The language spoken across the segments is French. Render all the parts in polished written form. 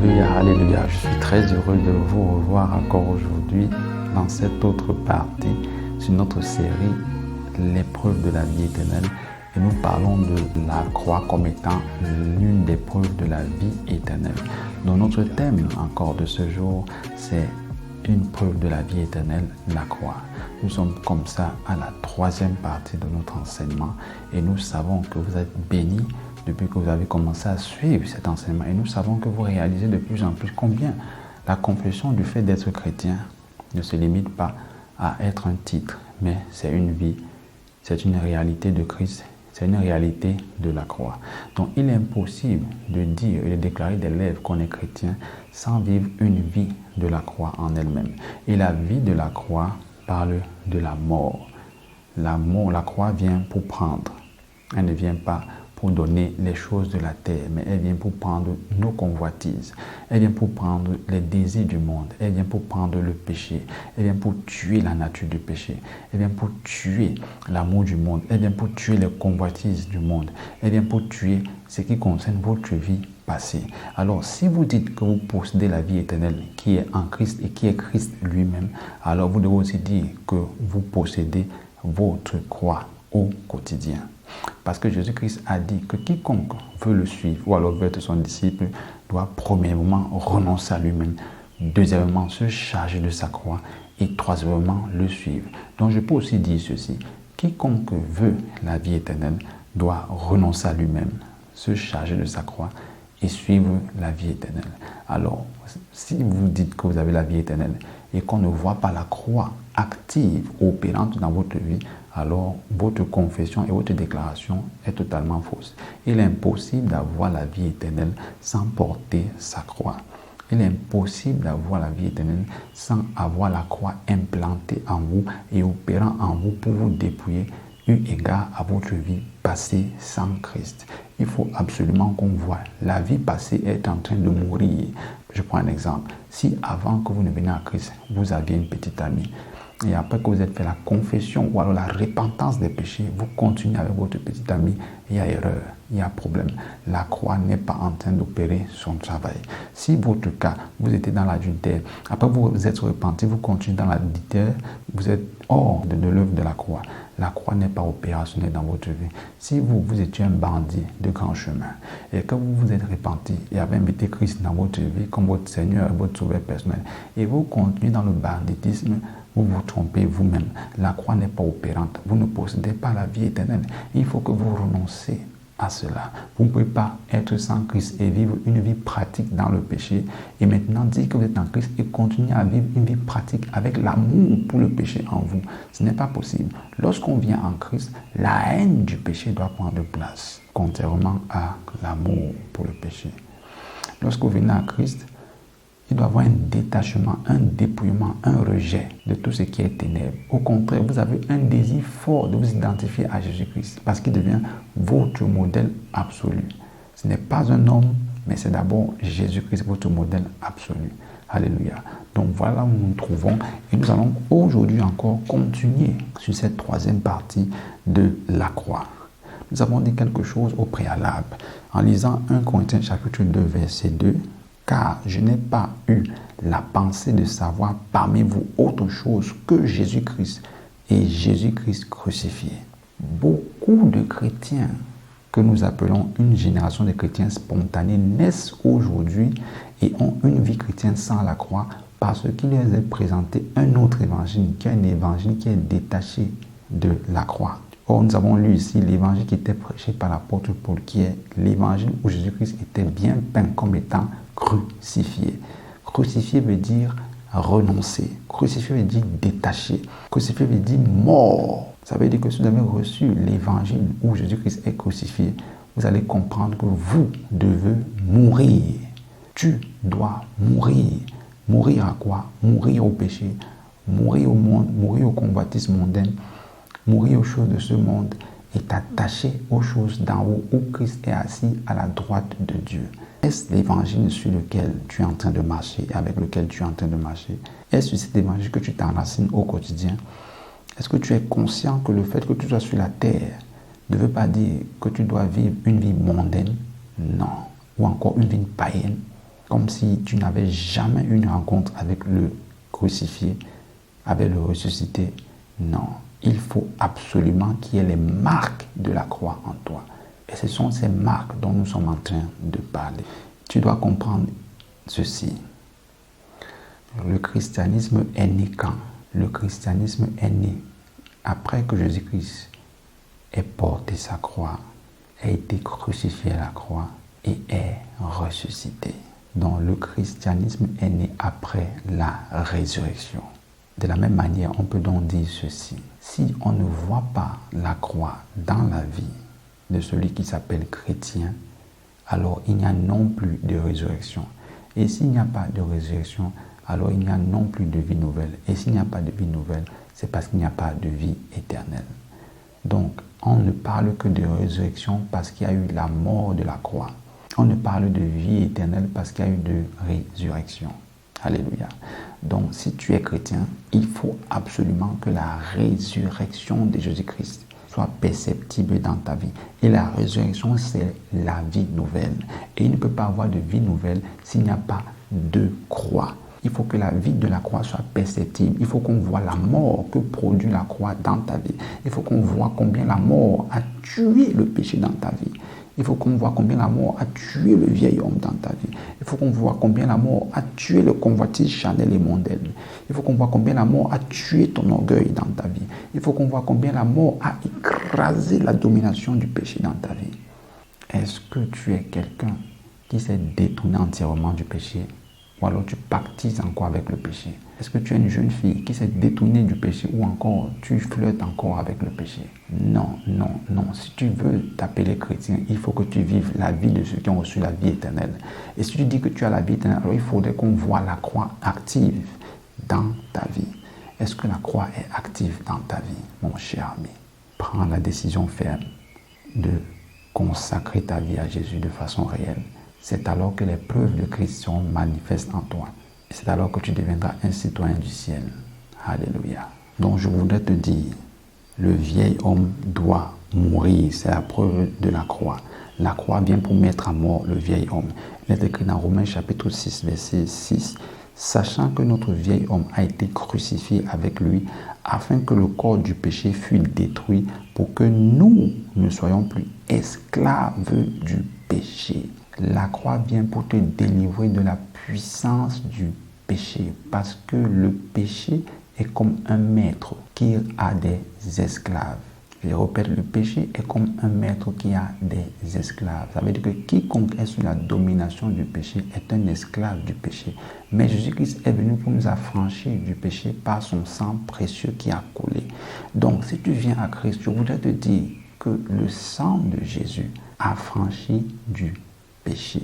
Alléluia, alléluia. Je suis très heureux de vous revoir encore aujourd'hui dans cette autre partie sur notre série L'épreuve de la vie éternelle. Et nous parlons de la croix comme étant l'une des preuves de la vie éternelle. Donc notre thème encore de ce jour, c'est une preuve de la vie éternelle, la croix. Nous sommes comme ça à la troisième partie de notre enseignement et nous savons que vous êtes bénis depuis que vous avez commencé à suivre cet enseignement. Et nous savons que vous réalisez de plus en plus combien la confession du fait d'être chrétien ne se limite pas à être un titre, mais c'est une vie, c'est une réalité de Christ, c'est une réalité de la croix. Donc il est impossible de dire et de déclarer des lèvres qu'on est chrétien sans vivre une vie de la croix en elle-même. Et la vie de la croix parle de la mort. La mort, la croix vient pour prendre. Elle ne vient pas pour donner les choses de la terre, mais elle vient pour prendre nos convoitises. Elle vient pour prendre les désirs du monde. Elle vient pour prendre le péché. Elle vient pour tuer la nature du péché. Elle vient pour tuer l'amour du monde. Elle vient pour tuer les convoitises du monde. Elle vient pour tuer ce qui concerne votre vie passée. Alors, si vous dites que vous possédez la vie éternelle qui est en Christ et qui est Christ lui-même, alors vous devez aussi dire que vous possédez votre croix au quotidien. Parce que Jésus-Christ a dit que quiconque veut le suivre ou alors veut être son disciple doit premièrement renoncer à lui-même, deuxièmement se charger de sa croix et troisièmement le suivre. Donc je peux aussi dire ceci, quiconque veut la vie éternelle doit renoncer à lui-même, se charger de sa croix et suivre la vie éternelle. Alors, si vous dites que vous avez la vie éternelle et qu'on ne voit pas la croix active, opérante dans votre vie, alors votre confession et votre déclaration est totalement fausse. Il est impossible d'avoir la vie éternelle sans porter sa croix. Il est impossible d'avoir la vie éternelle sans avoir la croix implantée en vous et opérant en vous pour vous dépouiller eu égard à votre vie passée sans Christ. Il faut absolument qu'on voit la vie passée est en train de mourir. Je prends un exemple. Si avant que vous ne veniez à Christ, vous aviez une petite amie, et après que vous avez fait la confession ou alors la repentance des péchés, vous continuez avec votre petite amie, il y a erreur, il y a problème. La croix n'est pas en train d'opérer son travail. Si votre cas, vous étiez dans l'adultère, après vous vous êtes repenti, vous continuez dans l'adultère, vous êtes hors de l'œuvre de la croix. La croix n'est pas opérationnelle dans votre vie. Si vous étiez un bandit de grand chemin et que vous vous êtes repenti et avez invité Christ dans votre vie comme votre Seigneur et votre Sauveur personnel et vous continuez dans le banditisme, vous vous trompez vous-même. La croix n'est pas opérante. Vous ne possédez pas la vie éternelle. Il faut que vous renoncez à cela. Vous ne pouvez pas être sans Christ et vivre une vie pratique dans le péché et maintenant dire que vous êtes en Christ et continuer à vivre une vie pratique avec l'amour pour le péché en vous. Ce n'est pas possible. Lorsqu'on vient en Christ, la haine du péché doit prendre place, contrairement à l'amour pour le péché. Lorsque vous venez à Christ, il doit y avoir un détachement, un dépouillement, un rejet de tout ce qui est ténèbres. Au contraire, vous avez un désir fort de vous identifier à Jésus-Christ parce qu'il devient votre modèle absolu. Ce n'est pas un homme, mais c'est d'abord Jésus-Christ, votre modèle absolu. Alléluia. Donc voilà où nous nous trouvons et nous allons aujourd'hui encore continuer sur cette troisième partie de la croix. Nous avons dit quelque chose au préalable en lisant 1 Corinthiens chapitre 2 verset 2. Car je n'ai pas eu la pensée de savoir parmi vous autre chose que Jésus-Christ et Jésus-Christ crucifié. Beaucoup de chrétiens que nous appelons une génération de chrétiens spontanés naissent aujourd'hui et ont une vie chrétienne sans la croix parce qu'il les est présenté un autre évangile, qui est un évangile qui est détaché de la croix. Or, nous avons lu ici l'évangile qui était prêché par l'apôtre Paul, qui est l'évangile où Jésus-Christ était bien peint comme étant crucifié. Crucifié veut dire renoncer. Crucifié veut dire détaché. Crucifié veut dire mort. Ça veut dire que si vous avez reçu l'évangile où Jésus-Christ est crucifié, vous allez comprendre que vous devez mourir. Tu dois mourir. Mourir à quoi? Mourir au péché, mourir au monde, mourir aux convoitises mondaines, mourir aux choses de ce monde et t'attacher aux choses d'en haut où Christ est assis à la droite de Dieu. Est-ce l'évangile sur lequel tu es en train de marcher et avec lequel tu es en train de marcher? Est-ce cet évangile que tu t'enracines au quotidien? Est-ce que tu es conscient que le fait que tu sois sur la terre ne veut pas dire que tu dois vivre une vie mondaine? Non. Ou encore une vie païenne? comme si tu n'avais jamais eu une rencontre avec le crucifié, avec le ressuscité. Non, il faut absolument qu'il y ait les marques de la croix en toi. Et ce sont ces marques dont nous sommes en train de parler. Tu dois comprendre ceci. Le christianisme est né quand? Le christianisme est né après que Jésus-Christ ait porté sa croix, ait été crucifié à la croix et est ressuscité. Donc le christianisme est né après la résurrection. De la même manière, on peut donc dire ceci. Si on ne voit pas la croix dans la vie de celui qui s'appelle chrétien, alors il n'y a non plus de résurrection. Et s'il n'y a pas de résurrection, alors il n'y a non plus de vie nouvelle. Et s'il n'y a pas de vie nouvelle, c'est parce qu'il n'y a pas de vie éternelle. Donc, on ne parle que de résurrection parce qu'il y a eu la mort de la croix. On ne parle de vie éternelle parce qu'il y a eu de résurrection. Alléluia. Donc, si tu es chrétien, il faut absolument que la résurrection de Jésus-Christ soit perceptible dans ta vie. Et la résurrection, c'est la vie nouvelle. Et il ne peut pas avoir de vie nouvelle s'il n'y a pas de croix. Il faut que la vie de la croix soit perceptible. Il faut qu'on voit la mort que produit la croix dans ta vie. Il faut qu'on voit combien la mort a tué le péché dans ta vie. Il faut qu'on voit combien la mort a tué le vieil homme dans ta vie. Il faut qu'on voit combien la mort a tué le convoitise charnel et mondaine. Il faut qu'on voit combien la mort a tué ton orgueil dans ta vie. Il faut qu'on voit combien la mort a écrasé la domination du péché dans ta vie. Est-ce que tu es quelqu'un qui s'est détourné entièrement du péché? Ou alors tu pactises encore avec le péché? Est-ce que tu es une jeune fille qui s'est détournée du péché ou encore tu flirtes encore avec le péché? Non, non, non. Si tu veux t'appeler chrétien, il faut que tu vives la vie de ceux qui ont reçu la vie éternelle. Et si tu dis que tu as la vie éternelle, alors il faudrait qu'on voit la croix active dans ta vie. Est-ce que la croix est active dans ta vie, mon cher ami? Prends la décision ferme de consacrer ta vie à Jésus de façon réelle. C'est alors que les preuves de Christ seront manifestes en toi. Et c'est alors que tu deviendras un citoyen du ciel. Alléluia. Donc je voudrais te dire, le vieil homme doit mourir. C'est la preuve de la croix. La croix vient pour mettre à mort le vieil homme. Il est écrit dans Romains chapitre 6, verset 6. Sachant que notre vieil homme a été crucifié avec lui, afin que le corps du péché fût détruit, pour que nous ne soyons plus esclaves du péché. La croix vient pour te délivrer de la puissance du péché, parce que le péché est comme un maître qui a des esclaves. Je répète, le péché est comme un maître qui a des esclaves. Ça veut dire que quiconque est sous la domination du péché est un esclave du péché. Mais Jésus-Christ est venu pour nous affranchir du péché par son sang précieux qui a coulé. Donc, si tu viens à Christ, je voudrais te dire que le sang de Jésus affranchit du péché.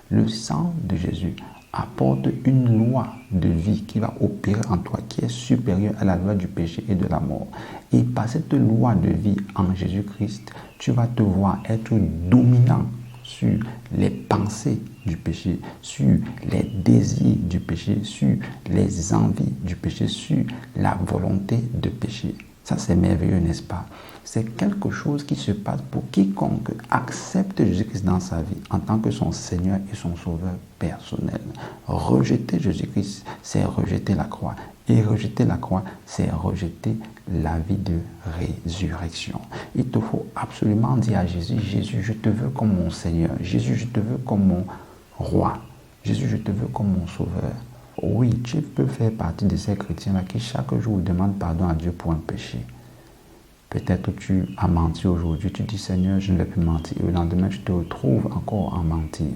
Le sang de Jésus apporte une loi de vie qui va opérer en toi, qui est supérieure à la loi du péché et de la mort. Et par cette loi de vie en Jésus-Christ, tu vas te voir être dominant sur les pensées du péché, sur les désirs du péché, sur les envies du péché, sur la volonté de péché. Ça, c'est merveilleux, n'est-ce pas? C'est quelque chose qui se passe pour quiconque accepte Jésus-Christ dans sa vie en tant que son Seigneur et son Sauveur personnel. Rejeter Jésus-Christ, c'est rejeter la croix. Et rejeter la croix, c'est rejeter la vie de résurrection. Il te faut absolument dire à Jésus, Jésus, je te veux comme mon Seigneur. Jésus, je te veux comme mon roi. Jésus, je te veux comme mon Sauveur. Oui, tu peux faire partie de ces chrétiens-là qui chaque jour demandent pardon à Dieu pour un péché. Peut-être que tu as menti aujourd'hui, tu dis Seigneur, je ne vais plus mentir. Et le lendemain, tu te retrouves encore en mentir.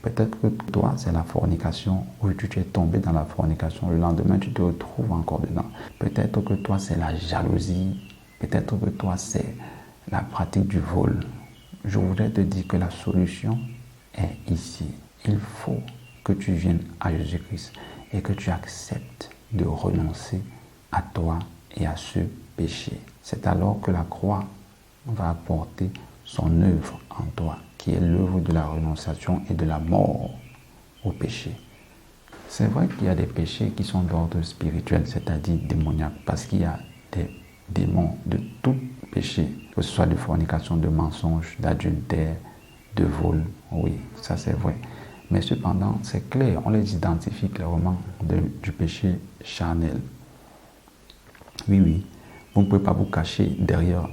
Peut-être que toi, c'est la fornication. Aujourd'hui, tu es tombé dans la fornication. Le lendemain, tu te retrouves encore dedans. Peut-être que toi, c'est la jalousie. Peut-être que toi, c'est la pratique du vol. Je voudrais te dire que la solution est ici. Il faut que tu viennes à Jésus-Christ et que tu acceptes de renoncer à toi et à ce péché. C'est alors que la croix va apporter son œuvre en toi, qui est l'œuvre de la renonciation et de la mort au péché. C'est vrai qu'il y a des péchés qui sont d'ordre spirituel, c'est-à-dire démoniaque, parce qu'il y a des démons de tout péché, que ce soit de fornication, de mensonge, d'adultère, de vol. Oui, ça c'est vrai. Mais cependant, c'est clair, on les identifie clairement du péché charnel. Oui, vous ne pouvez pas vous cacher derrière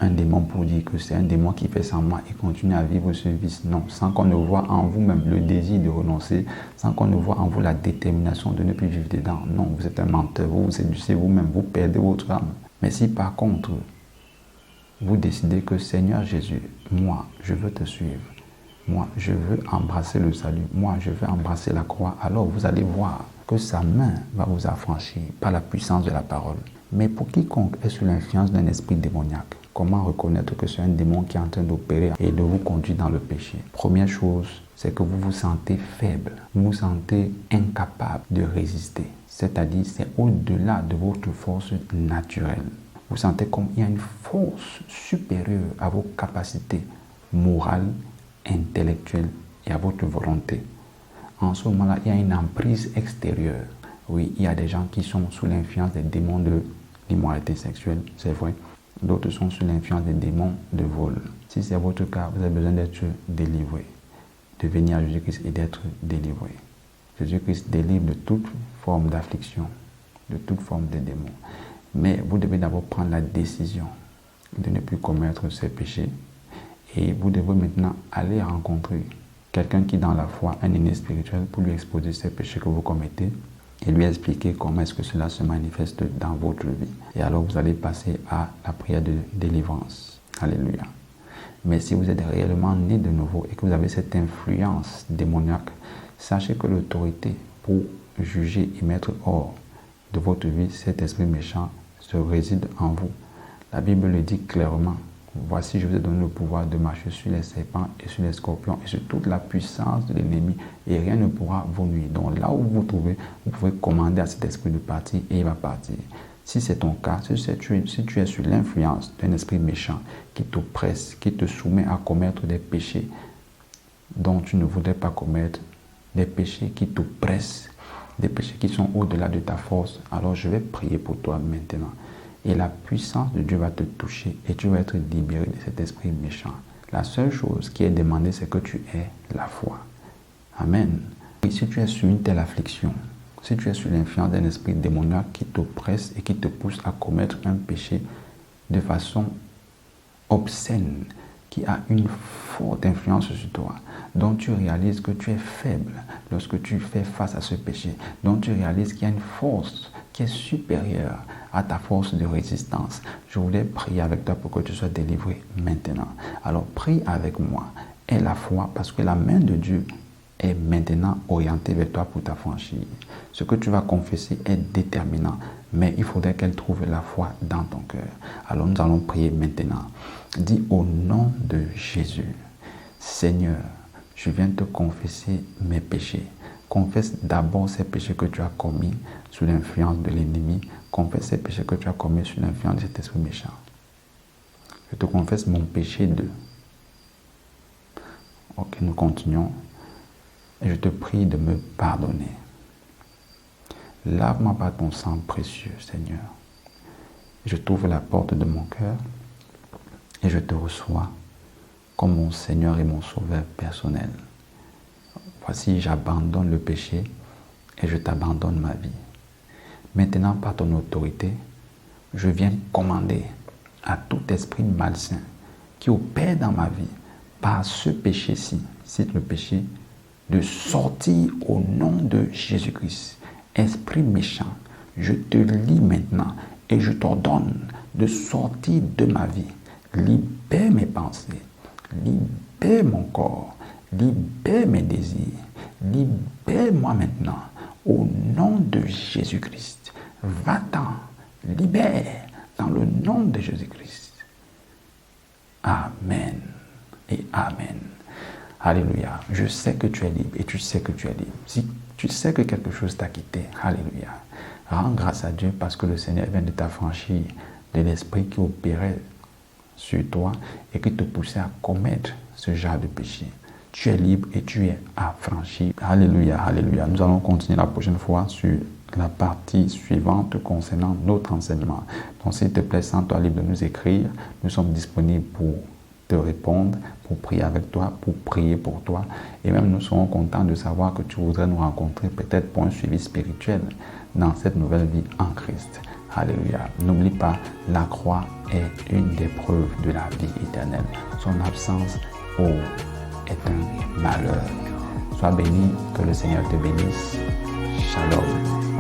un démon pour dire que c'est un démon qui fait semblant et continue à vivre ce vice. Non, sans qu'on ne voit en vous-même le désir de renoncer, sans qu'on ne voit en vous la détermination de ne plus vivre dedans. Non, vous êtes un menteur, vous vous séduisez vous-même, vous perdez votre âme. Mais si par contre, vous décidez que Seigneur Jésus, moi, je veux te suivre, moi, je veux embrasser le salut, moi, je veux embrasser la croix, alors vous allez voir que sa main va vous affranchir par la puissance de la parole. Mais pour quiconque est sous l'influence d'un esprit démoniaque, comment reconnaître que c'est un démon qui est en train d'opérer et de vous conduire dans le péché? Première chose, c'est que vous vous sentez faible, vous vous sentez incapable de résister. C'est-à-dire, c'est au-delà de votre force naturelle. Vous sentez comme il y a une force supérieure à vos capacités morales, intellectuelles et à votre volonté. En ce moment-là, il y a une emprise extérieure. Oui, il y a des gens qui sont sous l'influence des démons de l'immoralité sexuelle, c'est vrai. D'autres sont sous l'influence des démons de vol. Si c'est votre cas, vous avez besoin d'être délivré, de venir à Jésus-Christ et d'être délivré. Jésus-Christ délivre de toute forme d'affliction, de toute forme de démons. Mais vous devez d'abord prendre la décision de ne plus commettre ces péchés. Et vous devez maintenant aller rencontrer quelqu'un qui, dans la foi, un aîné spirituel, pour lui exposer ces péchés que vous commettez et lui expliquer comment est-ce que cela se manifeste dans votre vie. Et alors vous allez passer à la prière de délivrance. Alléluia. Mais si vous êtes réellement né de nouveau et que vous avez cette influence démoniaque, sachez que l'autorité pour juger et mettre hors de votre vie cet esprit méchant se réside en vous. La Bible le dit clairement. Voici, je vous ai donné le pouvoir de marcher sur les serpents et sur les scorpions et sur toute la puissance de l'ennemi et rien ne pourra vous nuire. Donc là où vous vous trouvez, vous pouvez commander à cet esprit de partir et il va partir. Si c'est ton cas, si tu es sous l'influence d'un esprit méchant qui t'oppresse, qui te soumet à commettre des péchés dont tu ne voudrais pas commettre, des péchés qui t'oppressent, des péchés qui sont au-delà de ta force, alors je vais prier pour toi maintenant. Et la puissance de Dieu va te toucher et tu vas être libéré de cet esprit méchant. La seule chose qui est demandée, c'est que tu aies la foi. Amen. Et si tu es sous une telle affliction, si tu es sous l'influence d'un esprit démoniaque qui t'oppresse et qui te pousse à commettre un péché de façon obscène, qui a une forte influence sur toi, dont tu réalises que tu es faible lorsque tu fais face à ce péché, dont tu réalises qu'il y a une force qui est supérieure à ta force de résistance. Je voulais prier avec toi pour que tu sois délivré maintenant. Alors prie avec moi. Aie la foi parce que la main de Dieu est maintenant orientée vers toi pour t'affranchir. Ce que tu vas confesser est déterminant, mais il faudrait qu'elle trouve la foi dans ton cœur. Alors nous allons prier maintenant. Dis au nom de Jésus, Seigneur, je viens te confesser mes péchés. Confesse d'abord ces péchés que tu as commis sous l'influence de l'ennemi. Confesse ces péchés que tu as commis sous l'influence de cet esprit méchant. Je te confesse mon péché de... Ok, nous continuons. Et je te prie de me pardonner. Lave-moi par ton sang précieux, Seigneur. Je t'ouvre la porte de mon cœur et je te reçois comme mon Seigneur et mon Sauveur personnel. Voici, j'abandonne le péché et je t'abandonne ma vie. Maintenant, par ton autorité, je viens commander à tout esprit malsain qui opère dans ma vie par ce péché-ci, c'est le péché, de sortir au nom de Jésus-Christ. Esprit méchant, je te lie maintenant et je t'ordonne de sortir de ma vie. Libère mes pensées, libère mon corps, libère mes désirs, libère-moi maintenant au nom de Jésus-Christ. Va-t'en, libère dans le nom de Jésus-Christ. Amen et Amen. Alléluia. Je sais que tu es libre et tu sais que tu es libre. Si tu sais que quelque chose t'a quitté, alléluia. Rends grâce à Dieu parce que le Seigneur vient de t'affranchir de l'esprit qui opérait sur toi et qui te poussait à commettre ce genre de péché. Tu es libre et tu es affranchi. Alléluia, alléluia. Nous allons continuer la prochaine fois sur la partie suivante concernant notre enseignement. Donc s'il te plaît, sens-toi libre de nous écrire. Nous sommes disponibles pour te répondre, pour prier avec toi, pour prier pour toi. Et même nous serons contents de savoir que tu voudrais nous rencontrer peut-être pour un suivi spirituel dans cette nouvelle vie en Christ. Alléluia. N'oublie pas, la croix est une des preuves de la vie éternelle. Son absence est un malheur. Sois béni, que le Seigneur te bénisse. Shalom.